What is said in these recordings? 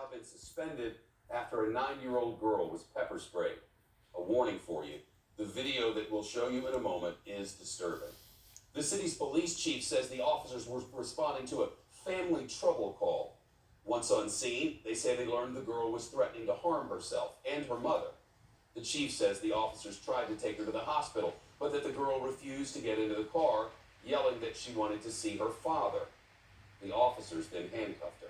now been suspended after a 9-year-old girl was pepper sprayed. A warning for you, the video that we'll show you in a moment is disturbing. The city's police chief says the officers were responding to a family trouble call. Once on scene, they say they learned the girl was threatening to harm herself and her mother. The chief says the officers tried to take her to the hospital, but that the girl refused to get into the car, yelling that she wanted to see her father. The officers then handcuffed her.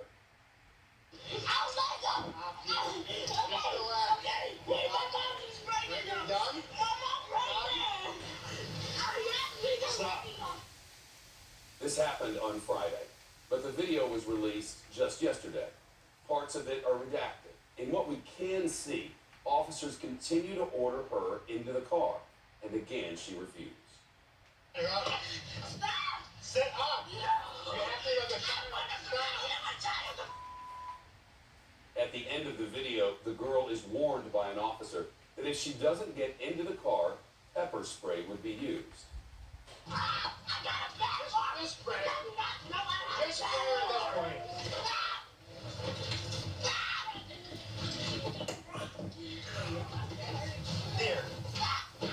This happened on Friday, but the video was released just yesterday. Parts of it are redacted. In what we can see, officers continue to order her into the car, and again she refused. Stop! Sit up! You have to At the end of the video, the girl is warned by an officer that if she doesn't get into the car, pepper spray would be used. Just spray it. Just spray it at this point. There. I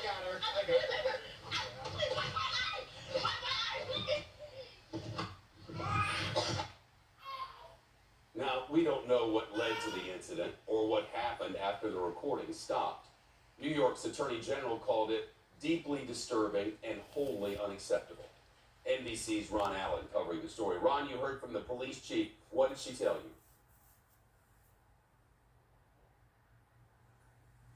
got her. Now, we don't know what led to the incident or what happened after the recording stopped. New York's Attorney General called it deeply disturbing and wholly unacceptable. NBC's Ron Allen covering the story. Ron, you heard from the police chief. What did she tell you?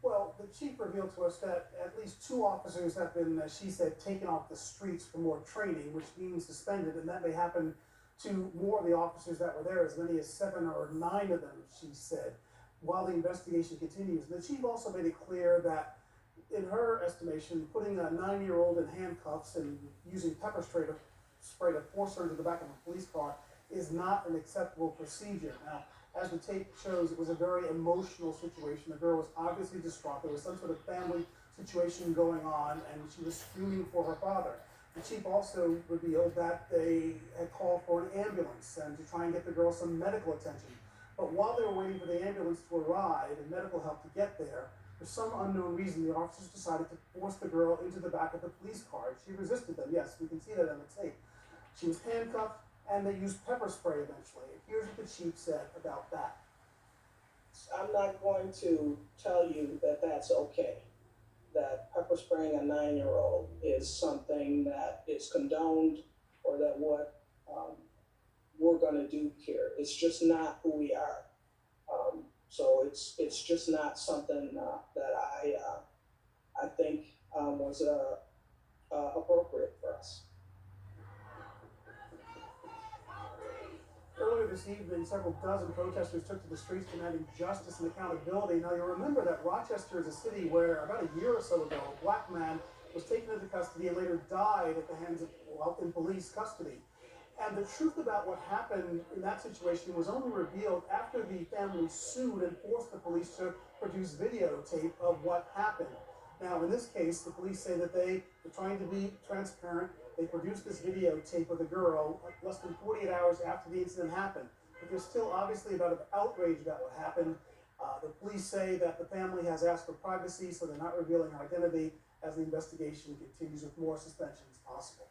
Well, the chief revealed to us that at least 2 officers have been, she said, taken off the streets for more training, which means suspended, and that may happen to more of the officers that were there, as many as 7 or 9 of them, she said, while the investigation continues. The chief also made it clear that, in her estimation, putting a 9-year-old in handcuffs and using pepper spray to force her into the back of a police car is not an acceptable procedure. Now, as the tape shows, it was a very emotional situation. The girl was obviously distraught. There was some sort of family situation going on, and she was screaming for her father. The chief also revealed that they had called for an ambulance and to try and get the girl some medical attention. But while they were waiting for the ambulance to arrive and medical help to get there, for some unknown reason, the officers decided to force the girl into the back of the police car. She resisted them. Yes, we can see that on the tape. She was handcuffed, and they used pepper spray eventually. Here's what the chief said about that. I'm not going to tell you that that's okay, that pepper spraying a 9-year-old is something that is condoned or that what we're going to do here. It's just not who we are. So it's just not something that I think was appropriate for us. Earlier this evening, several dozen protesters took to the streets demanding justice and accountability. Now, you remember that Rochester is a city where about a year or so ago, a black man was taken into custody and later died at the hands of, in police custody. And the truth about what happened in that situation was only revealed after the family sued and forced the police to produce videotape of what happened. Now, in this case, the police say that they were trying to be transparent. They produced this videotape of the girl less than 48 hours after the incident happened. But there's still obviously a lot of outrage about what happened. The police say that the family has asked for privacy, so they're not revealing her identity as the investigation continues with more suspensions possible.